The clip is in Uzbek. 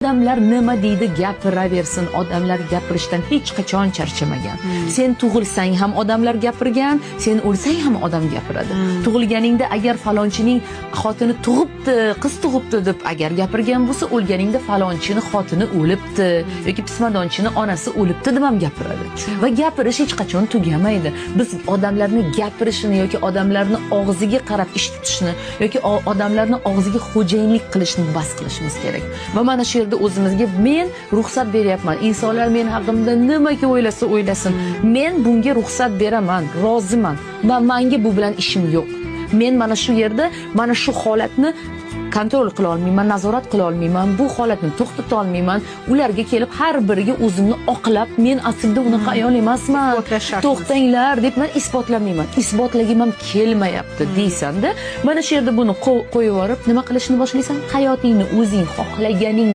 Odamlar nima deydi gapiraversin, odamlar gapirishdan hech qachon charchamagan. Sen tug'ilsang ham odamlar gapirgan, sen o'lsang ham odam gapiradi. Tug'ilganingda agar falonchining xotini tug'ibdi, qiz tug'ibdi deb agar gapirgan bo'lsa, o'lganingda falonchini xotini o'libdi yoki pismadonchini onasi o'libdi deb ham gapiradi. Va gapirish hech qachon tugamaydi. Biz odamlarni gapirishini yoki odamlarni og'ziga qarab ish tutishni yoki odamlarni og'ziga xo'jayinlik qilishni bas qilishimiz kerak. Va mana shu yerda o'zimizga men ruxsat beryapman. Insonlar men haqimda nimaga o'ylasa o'ylasin, men bunga ruxsat beraman, roziman va menga bu bilan ishim yo'q. Men mana shu yerda mana shu holatni kontrol qila olmayman, nazorat qila olmayman, bu holatni to'xtata olmayman. Ularga kelib har biriga o'zimni oqlab, men aslida unaqa ayol emasman, to'xtanglar deb men isbotlamayman. Isbotlagim ham kelmayapti deysanda, mana shu yerda buni qo'yib yuborib, nima qilishni boshlaysan? Hayotingni o'zing xohlaganing